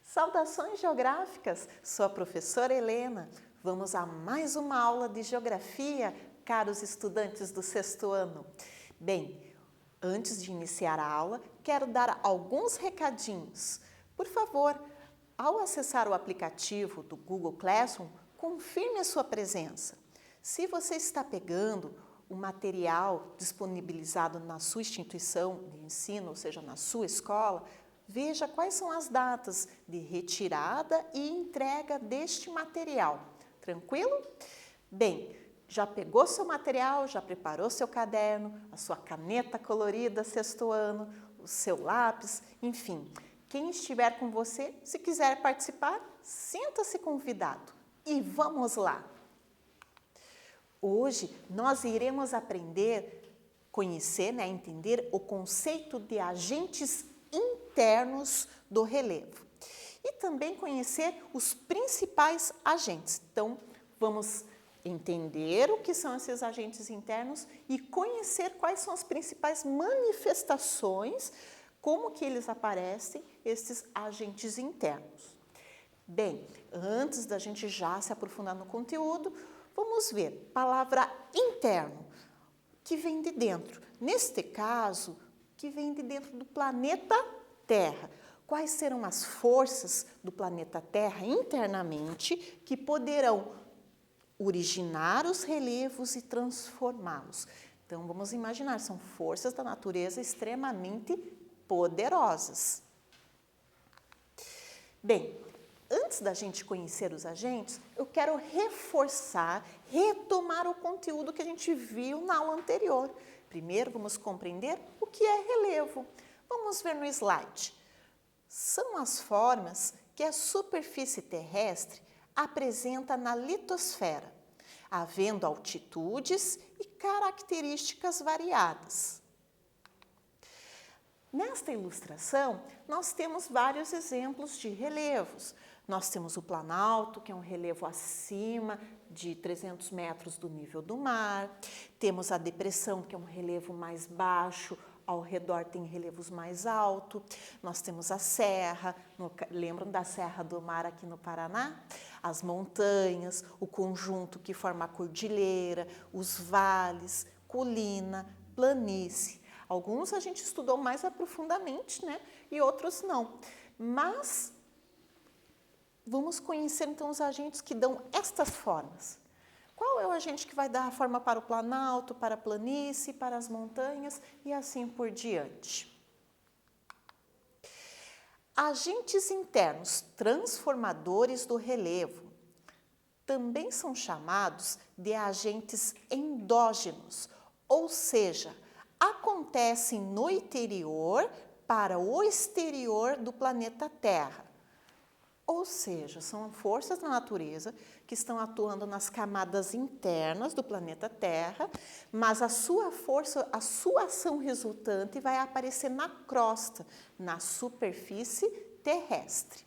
Saudações geográficas, sou a professora Helena. Vamos a mais uma aula de geografia, caros estudantes do sexto ano. Bem, antes de iniciar a aula, quero dar alguns recadinhos. Por favor, ao acessar o aplicativo do Google Classroom, confirme a sua presença. Se você está pegando o material disponibilizado na sua instituição de ensino, ou seja, na sua escola, veja quais são as datas de retirada e entrega deste material. Tranquilo? Bem, já pegou seu material, já preparou seu caderno, a sua caneta colorida sexto ano, o seu lápis, enfim. Quem estiver com você, se quiser participar, sinta-se convidado. E vamos lá! Hoje nós iremos conhecer, entender o conceito de agentes internos do relevo e também conhecer os principais agentes. Então, vamos entender o que são esses agentes internos e conhecer quais são as principais manifestações, como que eles aparecem, esses agentes internos. Bem, antes da gente já se aprofundar no conteúdo, vamos ver palavra interno, que vem de dentro. Neste caso, que vem de dentro do planeta Terra. Quais serão as forças do planeta Terra internamente que poderão originar os relevos e transformá-los? Então, vamos imaginar, são forças da natureza extremamente poderosas. Bem, antes da gente conhecer os agentes, eu quero retomar o conteúdo que a gente viu na aula anterior. Primeiro, vamos compreender o que é relevo. Vamos ver no slide. São as formas que a superfície terrestre apresenta na litosfera, havendo altitudes e características variadas. Nesta ilustração, nós temos vários exemplos de relevos. Nós temos o Planalto, que é um relevo acima de 300 metros do nível do mar. Temos a Depressão, que é um relevo mais baixo, ao redor tem relevos mais altos. Nós temos a Serra, lembram da Serra do Mar aqui no Paraná? As montanhas, o conjunto que forma a cordilheira, os vales, colina, planície. Alguns a gente estudou mais aprofundadamente, e outros não. Mas vamos conhecer então os agentes que dão estas formas. Qual é o agente que vai dar a forma para o planalto, para a planície, para as montanhas e assim por diante? Agentes internos transformadores do relevo também são chamados de agentes endógenos, ou seja, acontecem no interior para o exterior do planeta Terra. Ou seja, são forças da natureza que estão atuando nas camadas internas do planeta Terra, mas a sua força, a sua ação resultante vai aparecer na crosta, na superfície terrestre.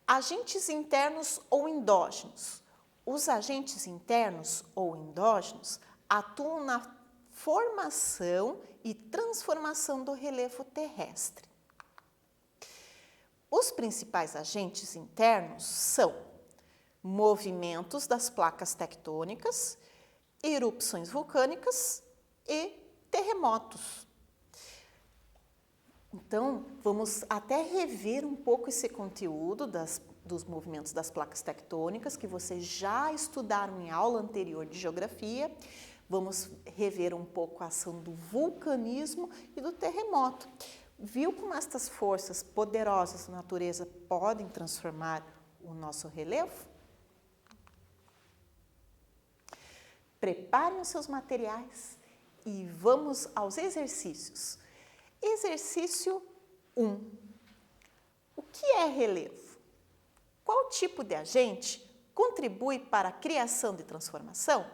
Agentes internos ou endógenos. Os agentes internos ou endógenos atuam na formação e transformação do relevo terrestre. Os principais agentes internos são movimentos das placas tectônicas, erupções vulcânicas e terremotos. Então, vamos até rever um pouco esse conteúdo dos movimentos das placas tectônicas que vocês já estudaram em aula anterior de geografia. Vamos rever um pouco a ação do vulcanismo e do terremoto. Viu como estas forças poderosas da natureza podem transformar o nosso relevo? Preparem os seus materiais e vamos aos exercícios. Exercício 1. O que é relevo? Qual tipo de agente contribui para a criação de transformação?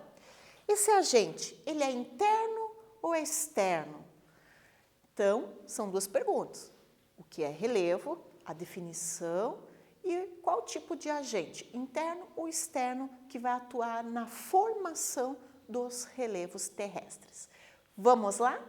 Esse agente, ele é interno ou é externo? Então, são duas perguntas. O que é relevo, a definição E qual tipo de agente, interno ou externo, que vai atuar na formação dos relevos terrestres? Vamos lá?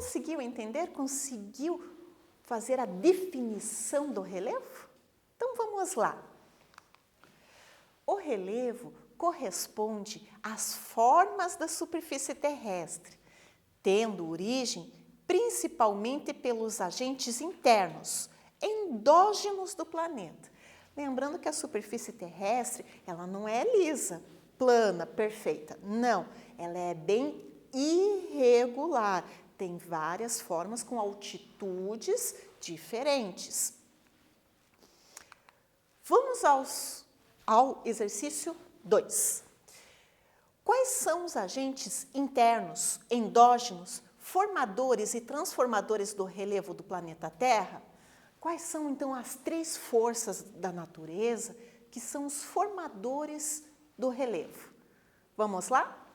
Conseguiu entender? Conseguiu fazer a definição do relevo? Então vamos lá. O relevo corresponde às formas da superfície terrestre, tendo origem principalmente pelos agentes internos, endógenos do planeta. Lembrando que a superfície terrestre, ela não é lisa, plana, perfeita. Não, ela é bem irregular. Tem várias formas com altitudes diferentes. Vamos ao exercício 2. Quais são os agentes internos, endógenos, formadores e transformadores do relevo do planeta Terra? Quais são, então, as 3 forças da natureza que são os formadores do relevo? Vamos lá?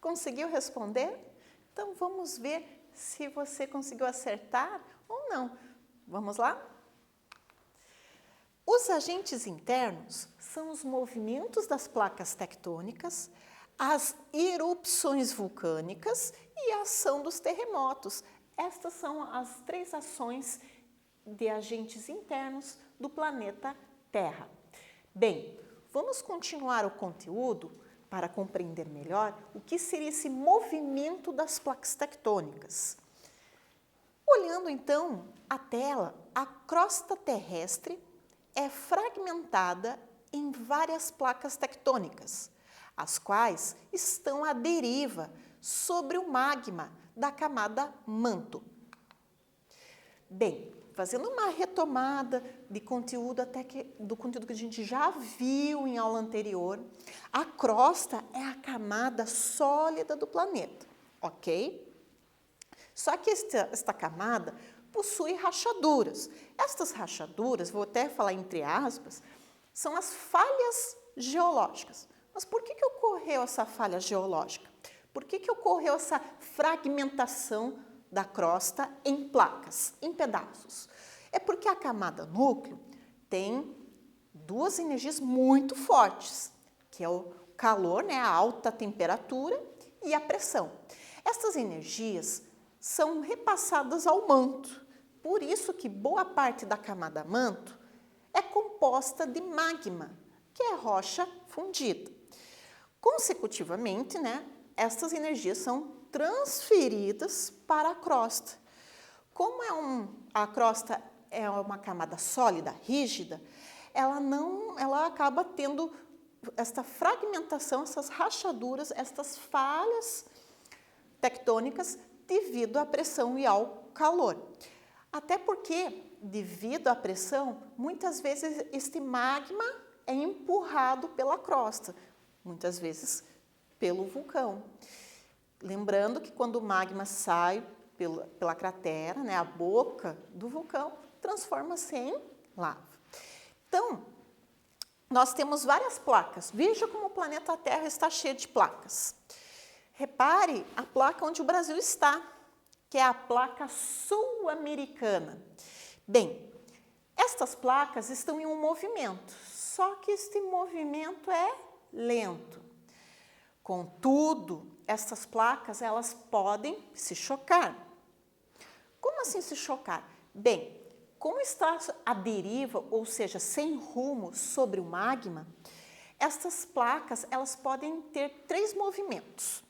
Conseguiu responder? Então, vamos ver se você conseguiu acertar ou não. Vamos lá? Os agentes internos são os movimentos das placas tectônicas, as erupções vulcânicas e a ação dos terremotos. Estas são as 3 ações de agentes internos do planeta Terra. Bem, vamos continuar o conteúdo para compreender melhor o que seria esse movimento das placas tectônicas. Olhando então a tela, a crosta terrestre é fragmentada em várias placas tectônicas, as quais estão à deriva sobre o magma da camada manto. Bem, fazendo uma retomada de conteúdo do conteúdo que a gente já viu em aula anterior, a crosta é a camada sólida do planeta, ok? Só que esta camada possui rachaduras. Estas rachaduras, vou até falar entre aspas, são as falhas geológicas. Mas por que ocorreu essa falha geológica? Por que ocorreu essa fragmentação da crosta em placas, em pedaços? É porque a camada núcleo tem 2 energias muito fortes, que é o calor, né, a alta temperatura, e a pressão. Essas energias são repassadas ao manto. Por isso que boa parte da camada manto é composta de magma, que é rocha fundida. Consecutivamente, né, essas energias são transferidas para a crosta. Como a crosta é uma camada sólida, rígida, ela acaba tendo esta fragmentação, essas rachaduras, estas falhas tectônicas devido à pressão e ao calor. Até porque, devido à pressão, muitas vezes este magma é empurrado pela crosta, muitas vezes pelo vulcão. Lembrando que quando o magma sai pela cratera, né, a boca do vulcão, transforma-se em lava. Então, nós temos várias placas. Veja como o planeta Terra está cheio de placas. Repare a placa onde o Brasil está, que é a placa sul-americana. Bem, estas placas estão em um movimento, só que este movimento é lento. Contudo, estas placas, elas podem se chocar. Como assim se chocar? Bem, como está à deriva, ou seja, sem rumo sobre o magma, estas placas, elas podem ter 3 movimentos.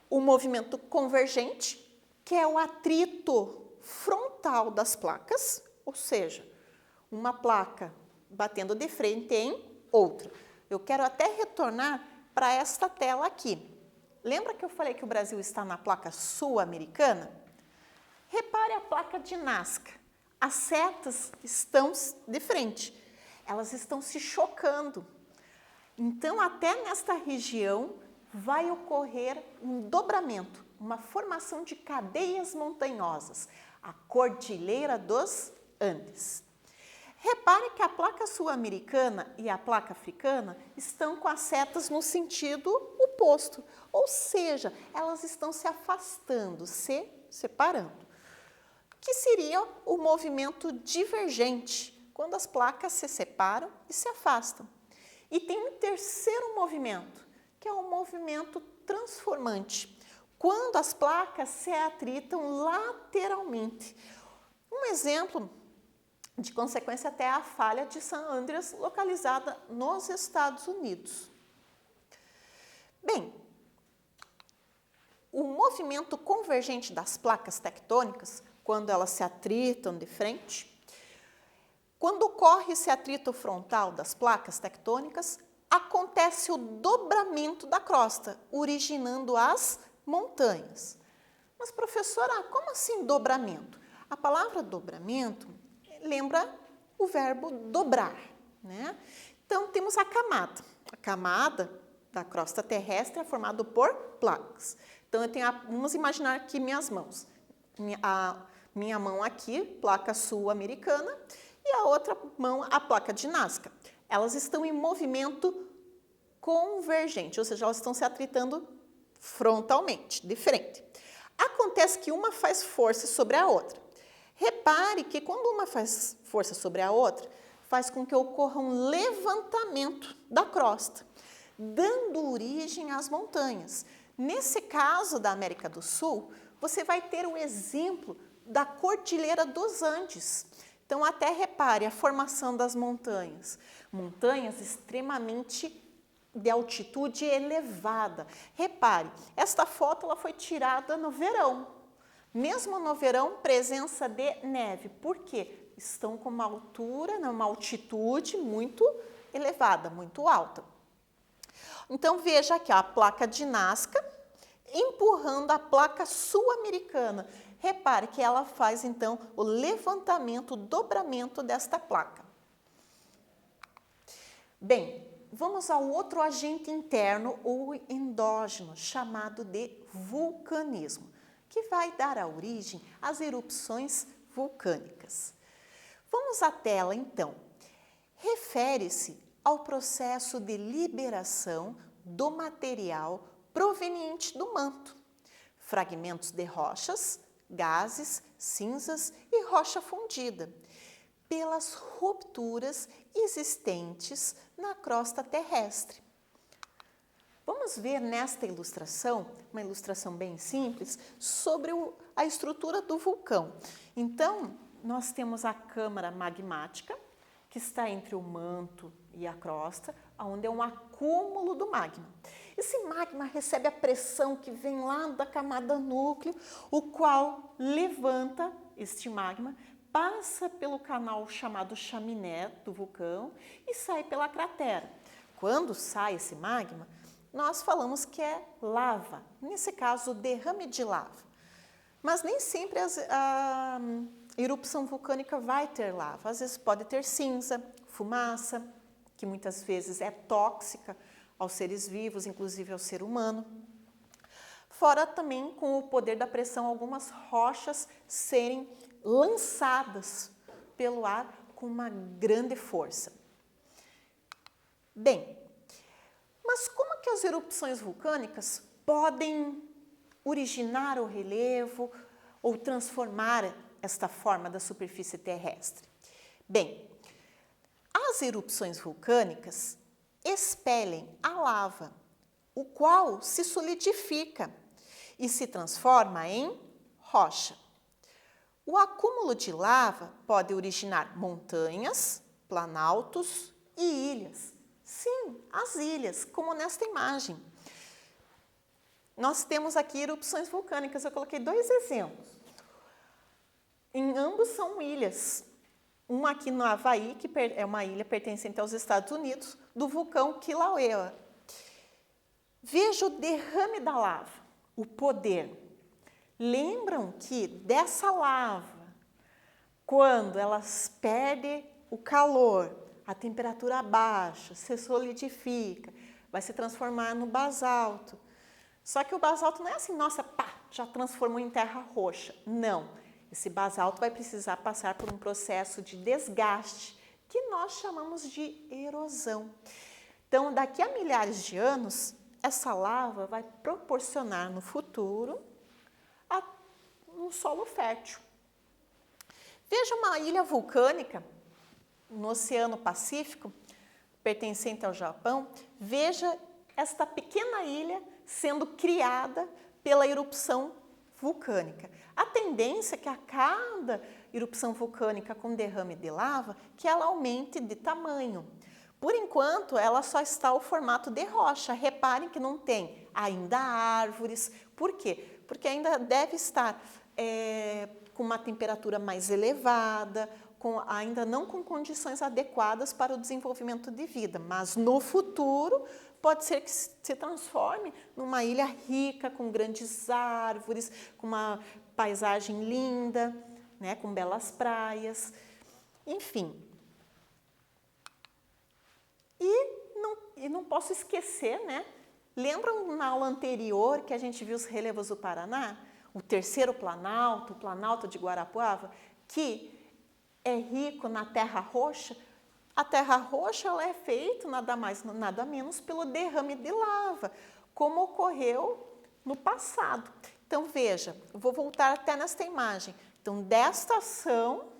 O movimento convergente, que é o atrito frontal das placas, ou seja, uma placa batendo de frente em outra. Eu quero até retornar para esta tela aqui. Lembra que eu falei que o Brasil está na placa sul-americana? Repare a placa de Nazca. As setas estão de frente. Elas estão se chocando. Então, até nesta região, vai ocorrer um dobramento, uma formação de cadeias montanhosas, a Cordilheira dos Andes. Repare que a placa sul-americana e a placa africana estão com as setas no sentido oposto, ou seja, elas estão se afastando, se separando. Que seria o movimento divergente, quando as placas se separam e se afastam. E tem um terceiro movimento, que é o movimento transformante, quando as placas se atritam lateralmente. Um exemplo de consequência até a falha de San Andreas, localizada nos Estados Unidos. Bem, o movimento convergente das placas tectônicas, quando elas se atritam de frente, quando ocorre esse atrito frontal das placas tectônicas, acontece o dobramento da crosta, originando as montanhas. Mas, professora, como assim dobramento? A palavra dobramento lembra o verbo dobrar, né? Então, temos a camada. A camada da crosta terrestre é formada por placas. Então, vamos imaginar aqui minhas mãos. Minha mão aqui, placa sul-americana, e a outra mão, a placa de Nazca. Elas estão em movimento convergente, ou seja, elas estão se atritando frontalmente, de frente. Acontece que uma faz força sobre a outra. Repare que quando uma faz força sobre a outra, faz com que ocorra um levantamento da crosta, dando origem às montanhas. Nesse caso da América do Sul, você vai ter o exemplo da Cordilheira dos Andes. Então, até repare a formação das montanhas. Montanhas extremamente de altitude elevada. Repare, esta foto ela foi tirada no verão. Mesmo no verão, presença de neve. Por quê? Estão com uma altura, uma altitude muito elevada, muito alta. Então, veja aqui a placa de Nazca empurrando a placa sul-americana. Repare que ela faz, então, o levantamento, o dobramento desta placa. Bem, vamos ao outro agente interno ou endógeno, chamado de vulcanismo, que vai dar a origem às erupções vulcânicas. Vamos à tela, então. Refere-se ao processo de liberação do material proveniente do manto, fragmentos de rochas, gases, cinzas e rocha fundida, pelas rupturas existentes na crosta terrestre. Vamos ver nesta ilustração, uma ilustração bem simples, sobre a estrutura do vulcão. Então, nós temos a câmara magmática, que está entre o manto e a crosta, onde é um acúmulo do magma. Esse magma recebe a pressão que vem lá da camada núcleo, o qual levanta este magma, passa pelo canal chamado chaminé do vulcão e sai pela cratera. Quando sai esse magma, nós falamos que é lava, nesse caso, derrame de lava. Mas nem sempre a erupção vulcânica vai ter lava. Às vezes pode ter cinza, fumaça, que muitas vezes é tóxica aos seres vivos, inclusive ao ser humano. Fora também com o poder da pressão, algumas rochas serem lançadas pelo ar com uma grande força. Bem, mas como que as erupções vulcânicas podem originar o relevo ou transformar esta forma da superfície terrestre? Bem, as erupções vulcânicas expelem a lava, o qual se solidifica e se transforma em rocha. O acúmulo de lava pode originar montanhas, planaltos e ilhas. Sim, as ilhas, como nesta imagem. Nós temos aqui erupções vulcânicas, eu coloquei 2 exemplos. Em ambos são ilhas. Uma aqui no Havaí, que é uma ilha pertencente aos Estados Unidos, do vulcão Kilauea. Veja o derrame da lava, o poder. Lembram que dessa lava, quando elas perdem o calor, a temperatura baixa, se solidifica, vai se transformar no basalto. Só que o basalto não é assim, nossa, pá, já transformou em terra roxa. Não, esse basalto vai precisar passar por um processo de desgaste, que nós chamamos de erosão. Então, daqui a milhares de anos, essa lava vai proporcionar no futuro um solo fértil. Veja uma ilha vulcânica no Oceano Pacífico, pertencente ao Japão. Veja esta pequena ilha sendo criada pela erupção vulcânica. A tendência é que a cada erupção vulcânica com derrame de lava, que ela aumente de tamanho. Por enquanto, ela só está o formato de rocha. Reparem que não tem ainda árvores. Por quê? Porque ainda deve estar com uma temperatura mais elevada, ainda não com condições adequadas para o desenvolvimento de vida. Mas no futuro, pode ser que se transforme numa ilha rica, com grandes árvores, com uma paisagem linda, né, com belas praias, enfim. E não posso esquecer, né? Lembram na aula anterior que a gente viu os relevos do Paraná? O terceiro planalto, o planalto de Guarapuava, que é rico na terra roxa? A terra roxa ela é feita nada mais, nada menos pelo derrame de lava, como ocorreu no passado. Então, veja, eu vou voltar até nesta imagem. Então, desta ação,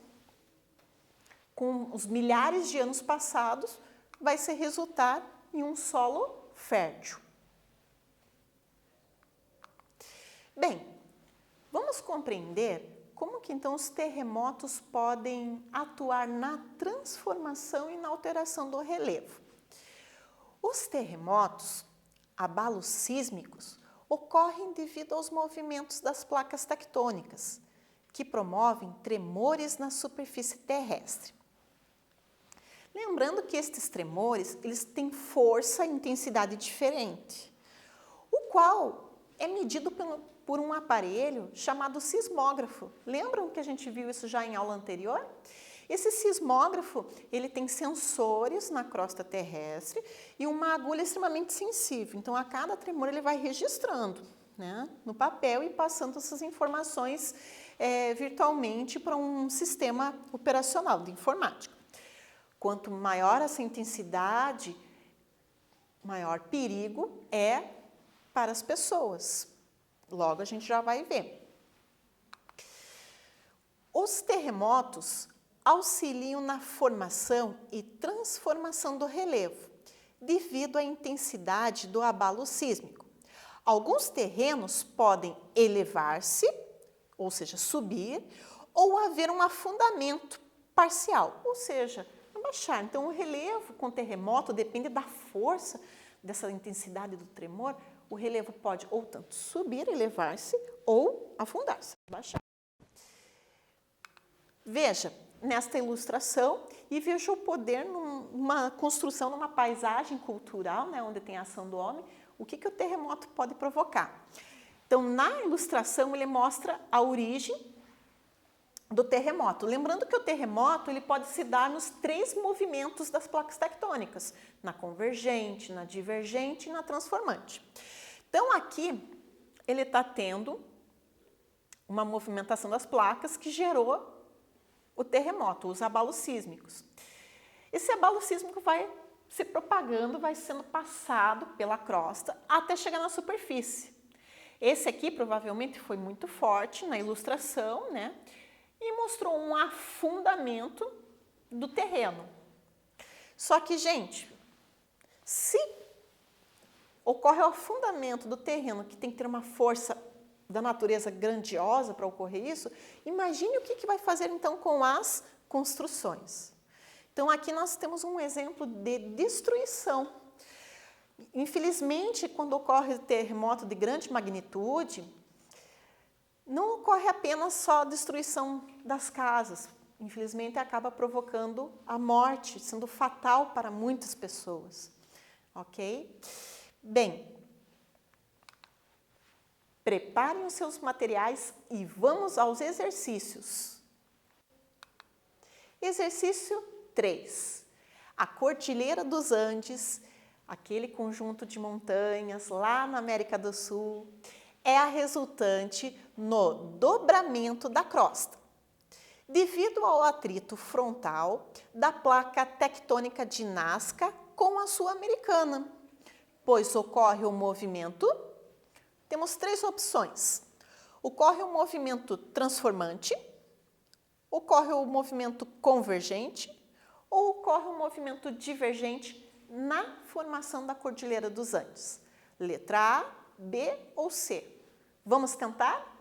com os milhares de anos passados, vai se resultar em um solo fértil. Bem, vamos compreender como que então os terremotos podem atuar na transformação e na alteração do relevo. Os terremotos, abalos sísmicos, ocorrem devido aos movimentos das placas tectônicas, que promovem tremores na superfície terrestre. Lembrando que estes tremores, eles têm força e intensidade diferente, o qual é medido por um aparelho chamado sismógrafo. Lembram que a gente viu isso já em aula anterior? Esse sismógrafo, ele tem sensores na crosta terrestre e uma agulha extremamente sensível. Então, a cada tremor, ele vai registrando, né, no papel e passando essas informações virtualmente para um sistema operacional de informática. Quanto maior essa intensidade, maior perigo é para as pessoas. Logo a gente já vai ver. Os terremotos auxiliam na formação e transformação do relevo, devido à intensidade do abalo sísmico. Alguns terrenos podem elevar-se, ou seja, subir, ou haver um afundamento parcial, ou seja, abaixar. Então, o relevo com terremoto depende da força dessa intensidade do tremor. O relevo pode ou tanto subir, elevar-se, ou afundar-se, baixar. Veja nesta ilustração e veja o poder numa construção, numa paisagem cultural, né, onde tem a ação do homem, o que o terremoto pode provocar. Então, na ilustração, ele mostra a origem do terremoto. Lembrando que o terremoto ele pode se dar nos 3 movimentos das placas tectônicas, na convergente, na divergente e na transformante. Então, aqui, ele está tendo uma movimentação das placas que gerou o terremoto, os abalos sísmicos. Esse abalo sísmico vai se propagando, vai sendo passado pela crosta até chegar na superfície. Esse aqui provavelmente foi muito forte na ilustração, né? E mostrou um afundamento do terreno. Só que, gente, se ocorre o afundamento do terreno, que tem que ter uma força da natureza grandiosa para ocorrer isso, imagine o que vai fazer então com as construções. Então, aqui nós temos um exemplo de destruição. Infelizmente, quando ocorre terremoto de grande magnitude, não ocorre apenas só a destruição das casas. Infelizmente, acaba provocando a morte, sendo fatal para muitas pessoas. Ok? Bem, preparem os seus materiais e vamos aos exercícios. Exercício 3. A Cordilheira dos Andes, aquele conjunto de montanhas lá na América do Sul, é a resultante no dobramento da crosta, devido ao atrito frontal da placa tectônica de Nazca com a sul-americana, pois ocorre o movimento, temos 3 opções, ocorre o movimento transformante, ocorre o movimento convergente ou ocorre o movimento divergente na formação da Cordilheira dos Andes. Letra A, B ou C? Vamos tentar?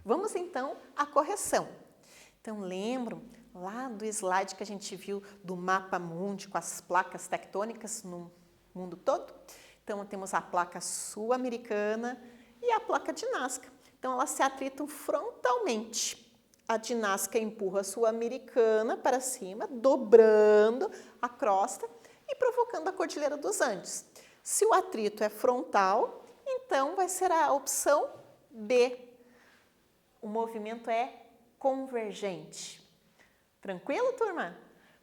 Vamos então à correção. Então lembram lá do slide que a gente viu do mapa mundi com as placas tectônicas no mundo todo? Então temos a placa sul-americana e a placa de Nazca. Então elas se atritam frontalmente. A de Nazca empurra a sul-americana para cima, dobrando a crosta e provocando a Cordilheira dos Andes. Se o atrito é frontal, então vai ser a opção B. O movimento é convergente. Tranquilo, turma?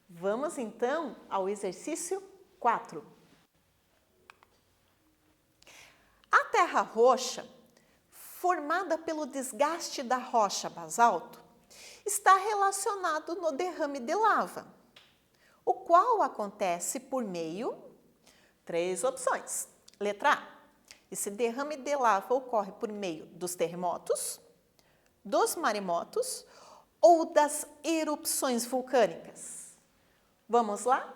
Vamos então ao exercício 4. A terra roxa, formada pelo desgaste da rocha basalto, está relacionado no derrame de lava, o qual acontece por meio... 3 opções. Letra A. Esse derrame de lava ocorre por meio dos terremotos, dos maremotos ou das erupções vulcânicas? Vamos lá?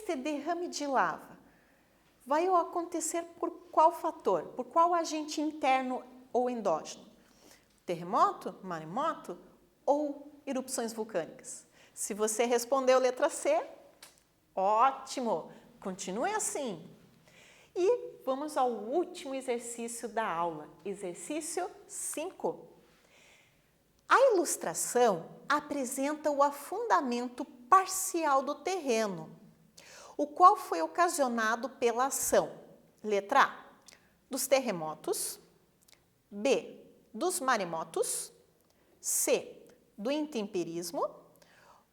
Este derrame de lava vai acontecer por qual fator? Por qual agente interno ou endógeno? Terremoto, maremoto ou erupções vulcânicas? Se você respondeu letra C, ótimo! Continue assim. E vamos ao último exercício da aula, exercício 5. A ilustração apresenta o afundamento parcial do terreno, o qual foi ocasionado pela ação, letra A, dos terremotos, B, dos maremotos, C, do intemperismo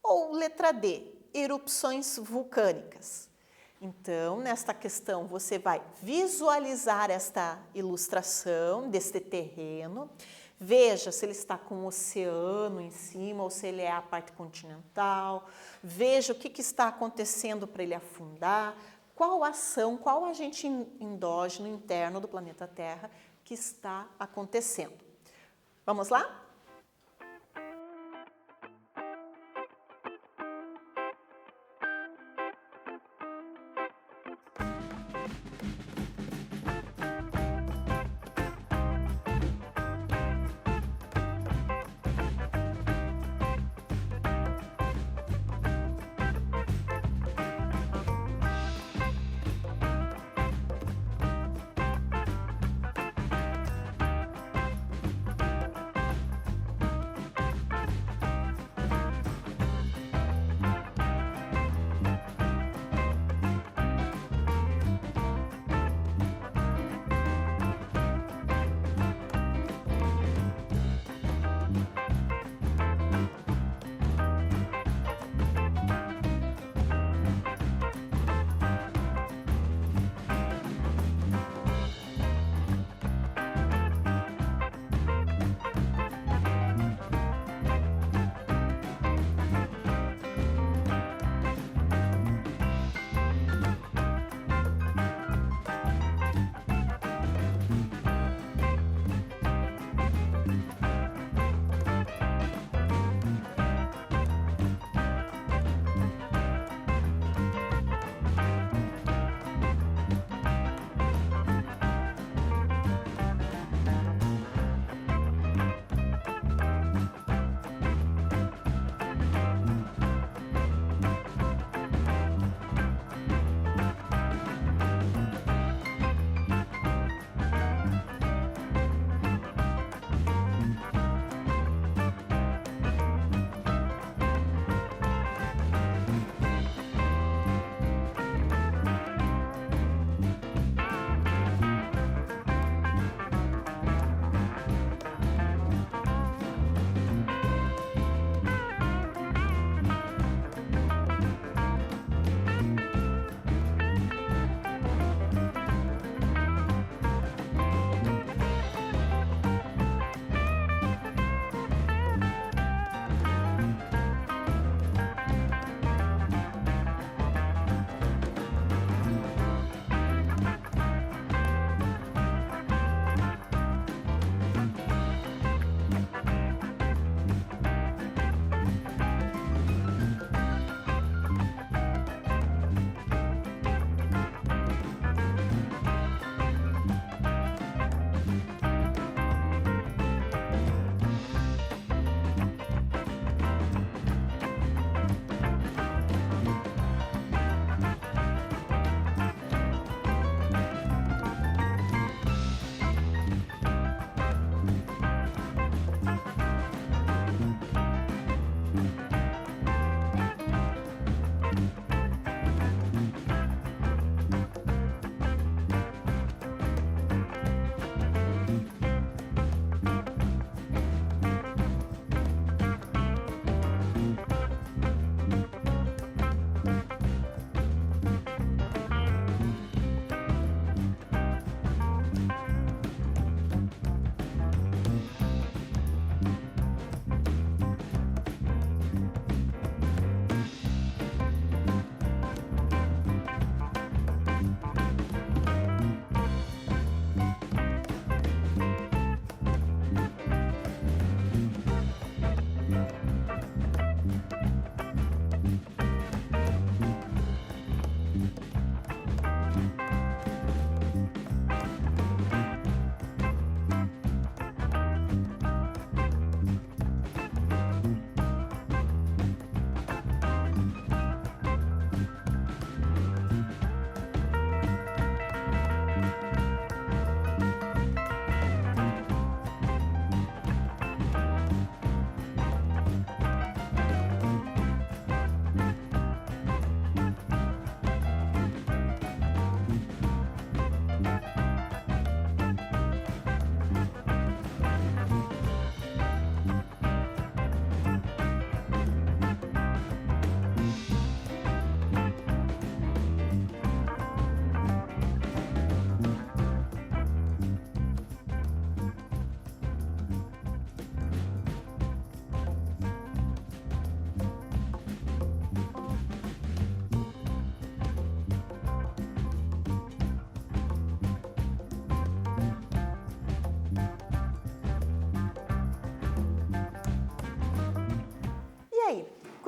ou letra D, erupções vulcânicas. Então, nesta questão, você vai visualizar esta ilustração deste terreno. Veja se ele está com o oceano em cima ou se ele é a parte continental. Veja o que está acontecendo para ele afundar. Qual ação, qual agente endógeno interno do planeta Terra que está acontecendo. Vamos lá?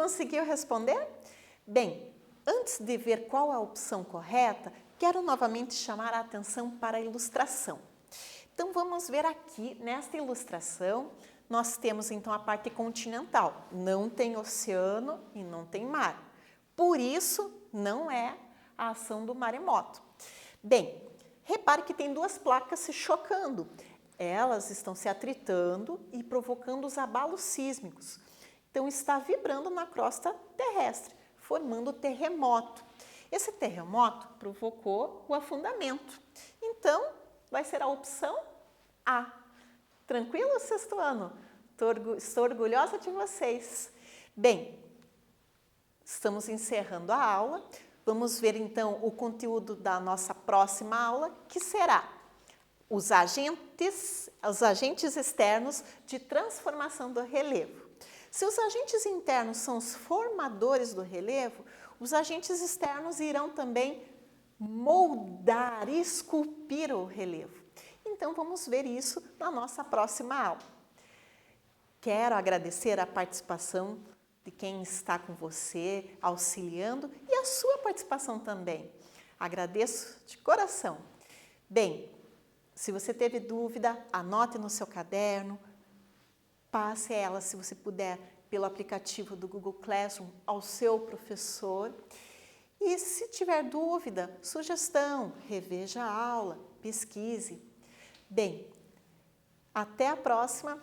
Conseguiu responder? Bem, antes de ver qual a opção correta, quero novamente chamar a atenção para a ilustração. Então, vamos ver aqui, nesta ilustração, nós temos então a parte continental. Não tem oceano e não tem mar. Por isso, não é a ação do maremoto. Bem, repare que tem duas placas se chocando. Elas estão se atritando e provocando os abalos sísmicos. Então, está vibrando na crosta terrestre, formando terremoto. Esse terremoto provocou o afundamento. Então, vai ser a opção A. Tranquilo, sexto ano? Estou orgulhosa de vocês. Bem, estamos encerrando a aula. Vamos ver, então, o conteúdo da nossa próxima aula, que será os agentes externos de transformação do relevo. Se os agentes internos são os formadores do relevo, os agentes externos irão também moldar, esculpir o relevo. Então, vamos ver isso na nossa próxima aula. Quero agradecer a participação de quem está com você, auxiliando, e a sua participação também. Agradeço de coração. Bem, se você teve dúvida, anote no seu caderno, passe ela, se você puder, pelo aplicativo do Google Classroom ao seu professor. E se tiver dúvida, sugestão, reveja a aula, pesquise. Bem, até a próxima.